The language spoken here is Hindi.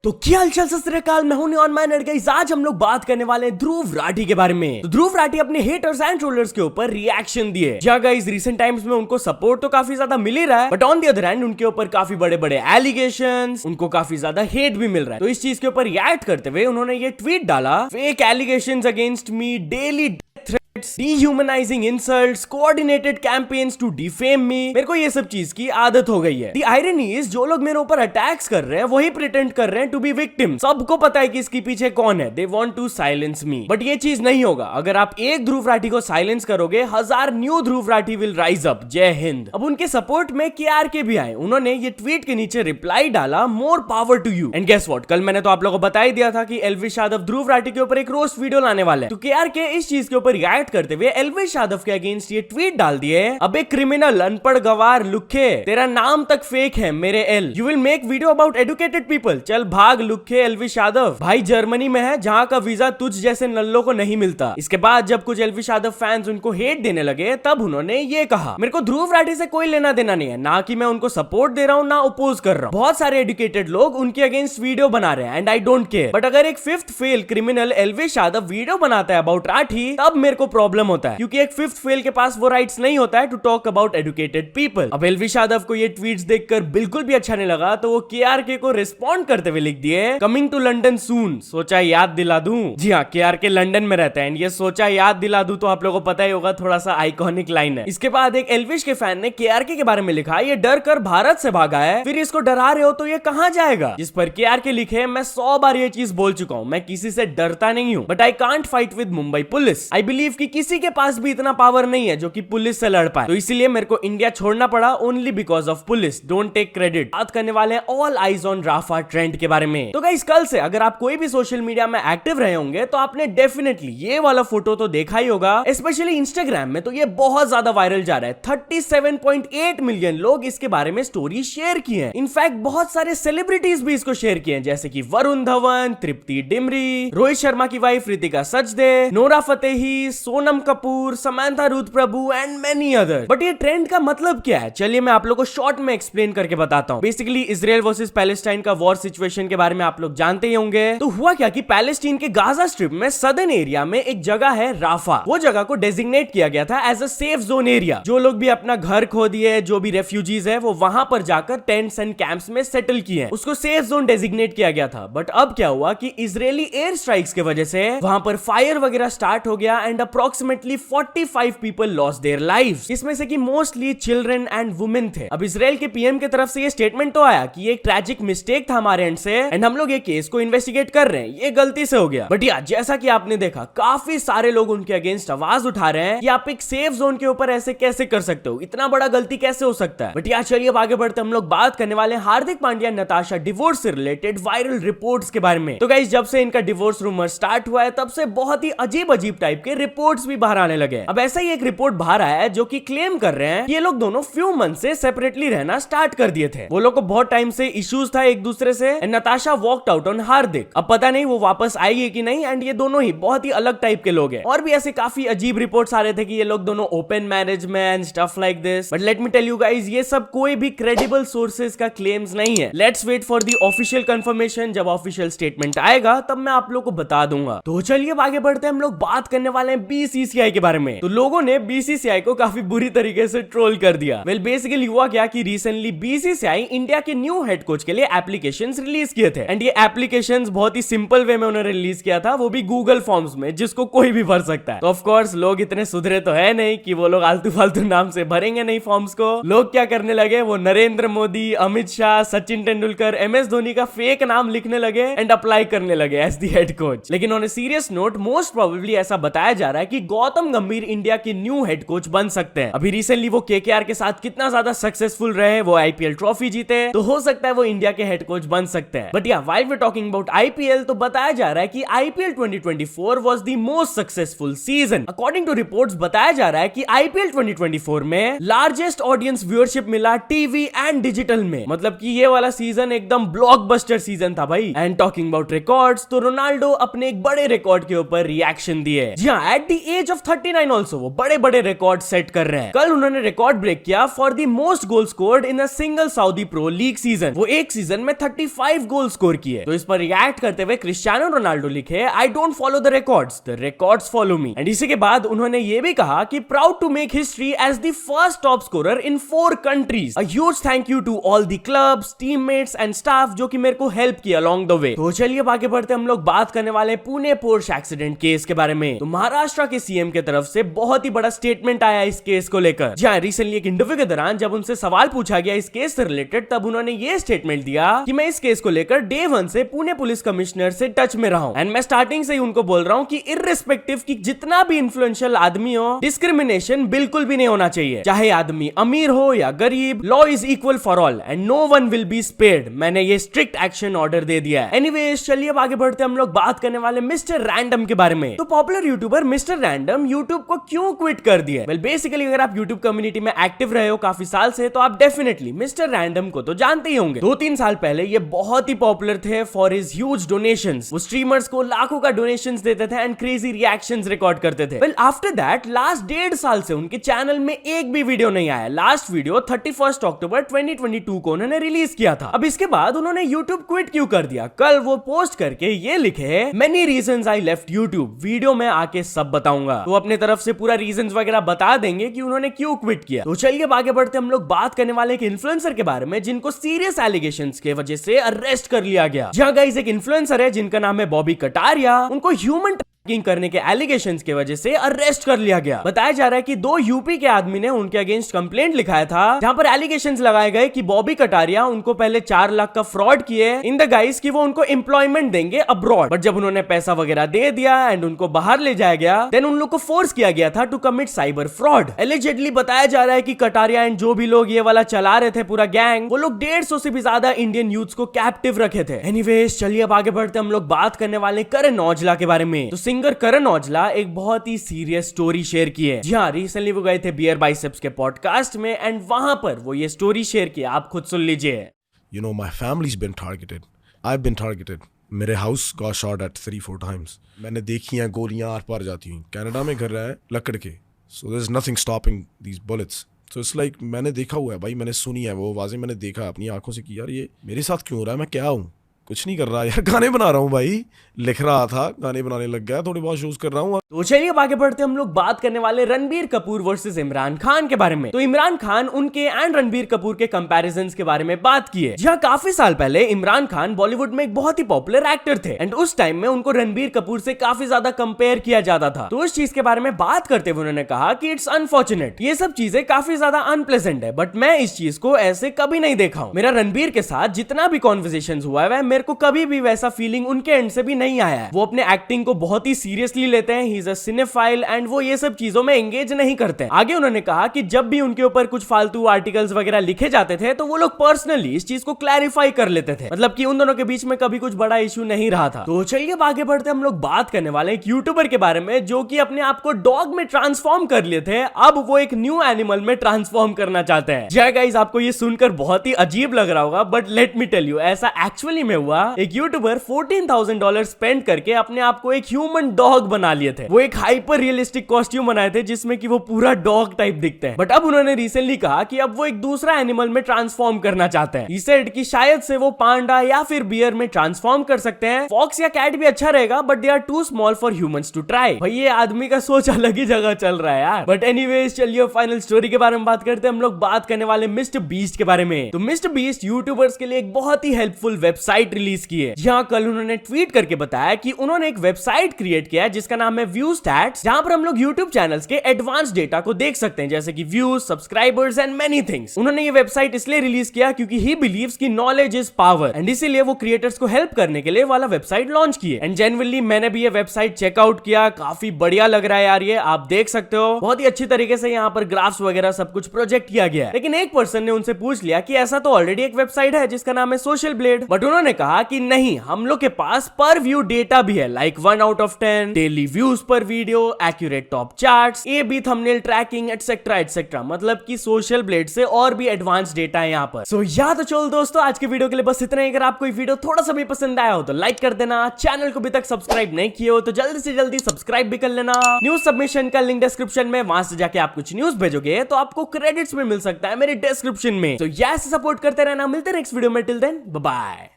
तो क्या हालचाल सत श्री अकाल, मैं हूं ऑन माय नेट गाइस। आज हम लोग बात करने वाले हैं ध्रुव राठी के बारे में। तो ध्रुव राठी अपने हेटर्स एंड ट्रोलर्स के ऊपर रिएक्शन दिए। जी गाइस, रिसेंट टाइम्स में उनको सपोर्ट तो काफी ज्यादा मिल ही रहा है, but on the other hand उनके ऊपर काफी बड़े बड़े एलिगेशंस, उनको काफी ज्यादा हेट भी मिल रहा है। तो इस चीज के ऊपर रिएक्ट करते हुए उन्होंने ये ट्वीट डाला, fake allegations against me, daily dehumanizing insults, coordinated campaigns to defame me। मेरे को ये सब चीज की आदत हो गई है। The irony is, जो लोग मेरे ऊपर अटैक्स कर रहे हैं वही प्रिटेंड कर रहे हैं टू बी विक्टिम। सबको पता है कि इसके पीछे कौन है। They want to silence me, but ये चीज नहीं होगा। अगर आप एक ध्रुव राठी को साइलेंस करोगे, 1000 new Dhruv Rathee will rise up. जय हिंद। अब उनके सपोर्ट में KRK भी आए। उन्होंने ये ट्वीट के नीचे रिप्लाई डाला, more power to you. And guess what, कल मैंने तो आप लोगों को बता ही दिया था कि एल्विश यादव ध्रुव राठी के ऊपर एक रोस्ट वीडियो लाने वाले हैं। तो KRK इस चीज के ऊपर रिएक्ट करते हुए एल्विश यादव के अगेंस्ट ये ट्वीट डाल दिए, अबे क्रिमिनल, अनपढ़ गवार, लुखे, तेरा नाम तक फेक है मेरे L. You will make video about educated people. चल भाग लुखे एल्विश यादव। भाई जर्मनी में है जहां का वीजा तुझ जैसे नल्लों को नहीं मिलता। इसके बाद जब कुछ एल्विश यादव फैंस उनको हेट देने लगे, तब उन्होंने ये कहा, मेरे को ध्रुव राठी से कोई लेना देना नहीं है, ना कि मैं उनको सपोर्ट दे रहा हूं ना अपोज कर रहा हूं। बहुत सारे एजुकेटेड लोग उनके अगेंस्ट वीडियो बना रहे हैं and I don't care, but अगर एक fifth fail criminal Elvish Yadav video बनाता है अबाउट राठी, तब मेरे को प्रॉब्लम होता है, क्योंकि एक फिफ्थ फेल के पास वो राइट्स नहीं होता है to talk about educated people. अब एल्विश यादव को ये ट्वीट्स देखकर बिल्कुल भी अच्छा नहीं लगा, तो वो KRK को रिस्पॉन्ड करते हुए लिख दिए, कमिंग टू लंदन सून, सोचा याद दिला दूं। जी हाँ, KRK लंदन में रहता है एंड ये सोचा याद दिला दूं तो आप लोगों को पता ही होगा, थोड़ा सा आइकॉनिक लाइन है। इसके बाद एक एल्विश के फैन ने KRK के बारे में लिखा, ये डर कर भारत से भागा है, फिर इसको डरा रहे हो तो ये कहां जाएगा। जिस पर KRK लिखे, मैं 100 बार ये चीज बोल चुका हूं, मैं किसी से डरता नहीं हूं, but I can't fight with Mumbai police. I believe कि किसी के पास भी इतना पावर नहीं है जो कि पुलिस से लड़ पाए, तो इसीलिए मेरे को इंडिया छोड़ना पड़ा only because of police. Don't take credit. बात करने वाले हैं all eyes on Rafah trend के बारे में। तो गाइस, कल से अगर आप कोई भी सोशल मीडिया में एक्टिव रहे होंगे तो आपने डेफिनेटली ये वाला फोटो तो देखा ही होगा। स्पेशली इंस्टाग्राम में तो ये बहुत ज्यादा वायरल जा रहा है। 37.8 मिलियन लोग इसके बारे में स्टोरी शेयर की है। इनफैक्ट बहुत सारे सेलिब्रिटीज भी इसको शेयर किए हैं, जैसे कि वरुण धवन, तृप्ति डिमरी, रोहित शर्मा की wife Ritika Sachdeh, Nora Fatehi, Sonam Kapoor, Samantha Ruth Prabhu and many other. But ये ट्रेंड का मतलब क्या है, चलिए मैं आप लोगों को शॉर्ट में एक्सप्लेन करके बताता हूँ। बेसिकली इजराइल वर्सेस पैलेस्टाइन का वॉर सिचुएशन के बारे में आप लोग जानते ही होंगे। तो हुआ क्या कि पैलेस्टीन के गाजा स्ट्रिप में सदर्न एरिया में एक जगह है राफा। वो जगह को डेजिग्नेट किया गया था as a safe zone area. जो लोग भी अपना घर खो दिए, जो भी रेफ्यूजीज है, वो वहां पर जाकर टेंट्स एंड कैंप्स में सेटल किए, उसको सेफ जोन डेजिग्नेट किया गया था। बट अब क्या हुआ कि इजरायली एयर स्ट्राइक्स की वजह से वहां पर फायर वगैरह स्टार्ट हो गया and approximately 45 people lost their lives, इसमें से कि मोस्टली चिल्ड्रन एंड वुमेन थे। अब इजराइल के पीएम की तरफ से ये स्टेटमेंट तो आया कि ये एक ट्रैजिक मिस्टेक था हमारे एंड से एंड हम लोग ये केस को इन्वेस्टिगेट कर रहे हैं, ये गलती से हो गया। बट या जैसा कि आपने देखा, काफी सारे लोग उनके अगेंस्ट आवाज उठा रहे हैं कि आप एक सेफ जोन के ऊपर ऐसे कैसे कर सकते हो, इतना बड़ा गलती कैसे हो सकता है। बट या चलिए अब आगे बढ़ते हम लोग बात करने वाले हैं हार्दिक पांड्या नताशा डिवोर्स से रिलेटेड वायरल रिपोर्ट्स के बारे में। तो गाइस, जब से इनका डिवोर्स रूमर स्टार्ट हुआ है, तब से बहुत ही अजीब अजीब टाइप के रिपोर्ट्स भी बाहर आने लगे। अब ऐसा ही एक रिपोर्ट बाहर आया है जो कि क्लेम कर रहे हैं कि ये लोग दोनों फ्यू मंथ से सेपरेटली रहना स्टार्ट कर दिए थे। वो लोग को बहुत टाइम से इश्यूज था एक दूसरे से and Natasha walked out on Hardik. अब पता नहीं वो वापस आएगी कि नहीं एंड ये दोनों ही बहुत ही अलग टाइप के लोग हैं। और भी ऐसे काफी अजीब रिपोर्ट्स आ रहे थे कि ये लोग दोनों ओपन मैरिज में and stuff like this. But let me tell you guys, ये सब कोई भी क्रेडिबल सोर्सेज का क्लेम्स नहीं है। Let's wait for the official confirmation. जब ऑफिशियल स्टेटमेंट आएगा तब मैं आप लोग को बता दूंगा। तो चलिए आगे बढ़ते हैं, हम लोग बात करने वाले हैं BCCI के बारे में। तो लोगों ने BCCI को काफी बुरी तरीके से ट्रोल कर दिया। वेल बेसिकली हुआ क्या कि रिसेंटली BCCI इंडिया के न्यू हेड कोच के लिए एप्लीकेशंस रिलीज किए थे एंड ये एप्लीकेशंस बहुत ही सिंपल वे में उन्होंने रिलीज किया था, वो भी गूगल फॉर्म्स में, जिसको कोई भी भर सकता है। तो ऑफ कोर्स लोग इतने सुधरे तो है नहीं कि वो लोग आलतू फालतू नाम से भरेंगे नहीं फॉर्म्स को। लोग क्या करने लगे, वो नरेंद्र मोदी, अमित शाह, सचिन तेंदुलकर, MS धोनी का फेक नाम लिखने लगे एंड अप्लाई करने लगे एज द हेड कोच। लेकिन on a serious note, most probably ऐसा बताया जा रहा है कि गौतम गंभीर इंडिया के न्यू हेड कोच बन सकते हैं। अभी रिसेंटली वो KKR के साथ कितना ज्यादा सक्सेसफुल रहे, वो IPL ट्रॉफी जीते, तो हो सकता है वो इंडिया के हेड कोच बन सकते हैं। बट या while we talking about IPL, तो बताया जा रहा है कि IPL 2024 was the most successful season. According to reports बताया जा रहा है कि IPL 2024 में लार्जेस्ट ऑडियंस व्यूअरशिप मिला टीवी एंड डिजिटल में। मतलब कि ये वाला सीजन एकदम ब्लॉकबस्टर सीजन था भाई। एंड टॉकिंग अबाउट रिकॉर्ड्स, तो रोनाल्डो अपने एक बड़े रिकॉर्ड के ऊपर रिएक्शन दिए। जी हाँ, at the age of 39 also वो बड़े बड़े रिकॉर्ड सेट कर रहे हैं। कल उन्होंने रिकॉर्ड ब्रेक किया for the most goal scored in a single Saudi pro league season. वो एक सीजन में 35 गोल स्कोर किए। तो इस पर रिएक्ट करते हुए क्रिस्टियानो रोनाल्डो लिखे, I don't follow the records follow me. And इसी के बाद उन्होंने ये भी कहा कि proud to make history as the first top scorer in 4 countries. A huge thank you to all the clubs, teammates and staff जो कि मेरे को हेल्प किया अलोंग द वे। तो चलिए आगे बढ़ते हम लोग बात करने वाले पुणे पोर्श एक्सीडेंट केस के बारे में। तो महाराष्ट्र के सीएम की तरफ से बहुत ही बड़ा स्टेटमेंट आया इस केस को लेकर। जी हाँ, रिसेंटली एक इंटरव्यू के दौरान जब उनसे सवाल पूछा गया इस केस से रिलेटेड, तब उन्होंने ये स्टेटमेंट दिया कि मैं इस केस को लेकर डे 1 से पुणे पुलिस कमिश्नर से टच में रहा हूं एंड मैं स्टार्टिंग से ही उनको बोल रहा हूं कि इर्रिस्पेक्टिव कि जितना भी इन्फ्लुएंशियल आदमी हो, डिस्क्रिमिनेशन बिल्कुल भी नहीं होना चाहिए, चाहे आदमी अमीर हो या गरीब। Law is equal for all and no one will be spared. मैंने ये स्ट्रिक्ट एक्शन ऑर्डर दे दिया है। एनीवेज चलिए अब आगे बढ़ते हम लोग बात करने वाले मिस्टर रैंडम के बारे में। तो popular YouTuber mister random YouTube को क्यों क्विट कर दिया? वेल बेसिकली अगर आप यूट्यूब कम्युनिटी में एक्टिव रहे हो काफी साल से तो आप डेफिनेटली मिस्टर रैंडम को तो जानते ही होंगे। 2-3 साल पहले ये बहुत ही पॉपुलर थे फॉर हिज ह्यूज डोनेशंस। वो स्ट्रीमर्स को लाखों का डोनेशंस देते थे एंड क्रेजी रिएक्शंस रिकॉर्ड करते थे। वेल आफ्टर दैट लास्ट 1.5 साल से उनके चैनल में एक भी वीडियो नहीं आया। लास्ट वीडियो 31 अक्टूबर 2022 को उन्होंने रिलीज किया था। अब इसके बाद उन्होंने यूट्यूब क्विट क्यों कर दिया? कल वो पोस्ट करके ये लिखे, many reasons I left YouTube, video में आके सब बताऊंगा। तो अपने तरफ से पूरा रीजंस वगैरह बता देंगे कि उन्होंने क्यों क्विट किया। तो चलिए आगे बढ़ते हम लोग बात करने वाले एक इन्फ्लुएंसर के बारे में जिनको सीरियस एलिगेशंस के वजह से अरेस्ट कर लिया गया। जहां गाइस एक इन्फ्लुएंसर है जिनका नाम है बॉबी कटारिया, उनको ह्यूमन करने के एलिगेशंस के वजह से अरेस्ट कर लिया गया। बताया जा रहा है कि 2 यूपी के आदमी ने उनके अगेंस्ट कंप्लेंट लिखाया था जहां पर एलिगेशंस लगाए गए कि बॉबी कटारिया उनको पहले 4 लाख का फ्रॉड किए इन द गाइस कि वो उनको एम्प्लॉयमेंट देंगे अब्रॉड। बट जब उन्होंने पैसा वगैरह दे दिया एंड उनको बाहर ले जाया गया, देन उन लोग को फोर्स किया गया था to commit cyber fraud. Allegedly बताया जा रहा है कि कटारिया एंड जो भी लोग ये वाला चला रहे थे पूरा गैंग, वो लोग 150 से भी ज्यादा इंडियन यूथ्स को कैप्टिव रखे थे। एनीवेज चलिए अब आगे बढ़ते हम लोग बात करने वाले करण औजला के बारे में। तो सिंगर करण औजला एक बहुत ही सीरियस स्टोरी शेयर की है। जी हाँ, रिसेंटली वो गए थे बियर बाइसेप्स के पॉडकास्ट में एंड वहां पर वो ये स्टोरी शेयर की, आप खुद सुन लीजिए। You know, my family's been targeted. I've been targeted. मेरे house got shot at 3-4 times. मैंने देखी हैं गोलियां आर पार जाती हुई। कनाडा में घर रहा है लकड़ के, so there's nothing stopping these bullets. So it's like मैंने देखा हुआ है भाई, मैंने सुनी है वो आवाजें, मैंने देखा अपनी आंखों से कि यार ये मेरे साथ क्यों हो रहा है, मैं क्या हूँ? कुछ नहीं कर रहा यार, गाने बना रहा हूँ भाई, लिख रहा था, गाने बनाने लग गया, थोड़ी बहुत शूज कर रहा हूँ। तो चलिए अब आगे बढ़ते हम लोग बात करने वाले रणबीर कपूर वर्सेस इमरान खान के बारे में। तो इमरान खान उनके एंड रणबीर कपूर के कंपैरिजंस के बारे में बात की है। जहाँ काफी साल पहले इमरान खान बॉलीवुड में एक बहुत ही पॉपुलर एक्टर थे एंड उस टाइम में उनको रणबीर कपूर से काफी ज्यादा कंपेयर किया जाता था। तो उस चीज के बारे में बात करते हुए उन्होंने कहा कि इट्स अनफॉर्चुनेट, ये सब चीजें काफी ज्यादा अनप्लेजेंट है, बट मैं इस चीज को ऐसे कभी नहीं देखा हूँ। मेरा रणबीर के साथ जितना भी कॉन्वर्सेशन हुआ है मेरे को कभी भी ऐसा फीलिंग उनके एंड से भी नहीं आया है। वो अपने एक्टिंग को बहुत ही सीरियसली लेते हैं, he is a cinephile and वो ये सब चीजों में एंगेज नहीं करते हैं। आगे उन्होंने कहा कि जब भी उनके ऊपर कुछ फालतू आर्टिकल्स वगैरह लिखे जाते थे तो वो लोग पर्सनली इस चीज को क्लैरिफाई कर लेते थे, मतलब कि उन दोनों के बीच में कभी कुछ बड़ा इशू नहीं रहा था। तो चलिए अब आगे बढ़ते हम लोग बात करने वाले एक यूट्यूबर के बारे में जो कि अपने आप को डॉग में ट्रांसफॉर्म कर लिए थे, अब वो एक न्यू एनिमल में ट्रांसफॉर्म करना चाहते हैं। जय गाइस, आपको ये सुनकर बहुत ही अजीब लग रहा होगा but let me tell you, ऐसा एक्चुअली में हुआ। एक यूट्यूबर $14,000 स्पेंड करके अपने आप को एक ह्यूमन डॉग बना लिए थे। वो एक हाइपर रियलिस्टिक कॉस्ट्यूम बनाए थे जिसमें कि वो पूरा डॉग टाइप दिखते हैं। बट अब उन्होंने रिसेंटली कहा कि अब वो एक दूसरा एनिमल में ट्रांसफॉर्म करना चाहते हैं। He said कि शायद से वो पांडा या फिर बियर में ट्रांसफॉर्म कर सकते हैं। फॉक्स या कैट भी अच्छा रहेगा but they are too small for humans to try. भाई ये आदमी का सोच अलग ही जगह चल रहा है यार। बट एनीवेज चलिए फाइनल स्टोरी के बारे में बात करते हैं। हम लोग बात करने वाले मिस्टर बीस्ट के बारे में। तो मिस्टर बीस्ट यूट्यूबर्स के लिए एक बहुत ही हेल्पफुल वेबसाइट रिलीज की है। जहां कल उन्होंने ट्वीट करके बताया कि उन्होंने एक वेबसाइट क्रिएट किया है जिसका नाम है व्यू स्टैट्स, जहां पर हम लोग यूट्यूब चैनल्स के एडवांस डेटा को देख सकते हैं जैसे कि views, subscribers and many things. उन्होंने ये वेबसाइट इसलिए रिलीज किया क्योंकि ही बिलीव्स कि नॉलेज इज पावर एंड इसीलिए वो क्रिएटर्स को हेल्प करने के लिए वाला वेबसाइट लॉन्च की है। एंड जेन्युइनली मैंने भी ये वेबसाइट चेकआउट किया, काफी बढ़िया लग रहा है यार। ये आप देख सकते हो बहुत ही अच्छी तरीके से यहाँ पर ग्राफ्स वगैरह सब कुछ प्रोजेक्ट किया गया है। लेकिन एक पर्सन ने उनसे पूछ लिया कि ऐसा तो ऑलरेडी एक वेबसाइट है जिसका नाम है सोशल ब्लेड, बट उन्होंने कहा कि नहीं, हम लोग के पास पर व्यू डेटा भी है, like 1 out of 10, daily views पर video, accurate top charts, A B thumbnail tracking etcetera etcetera. मतलब कि सोशल ब्लेड से और भी एडवांस डेटा है यहाँ पर। सो या तो चलो दोस्तों, आज के वीडियो के लिए बस इतना ही। अगर आपको ये वीडियो थोड़ा सा भी पसंद आया हो तो लाइक कर देना, चैनल को अभी तक सब्सक्राइब नहीं किए हो तो जल्दी से जल्दी सब्सक्राइब भी कर लेना। न्यूज सबमिशन का लिंक डिस्क्रिप्शन में, वहां से जाके आप कुछ न्यूज भेजोगे तो आपको क्रेडिट्स में मिल सकता है मेरे डिस्क्रिप्शन में। तो ऐसे सपोर्ट करते रहना। मिलते हैं नेक्स्ट वीडियो में, टिल देन बाय बाय।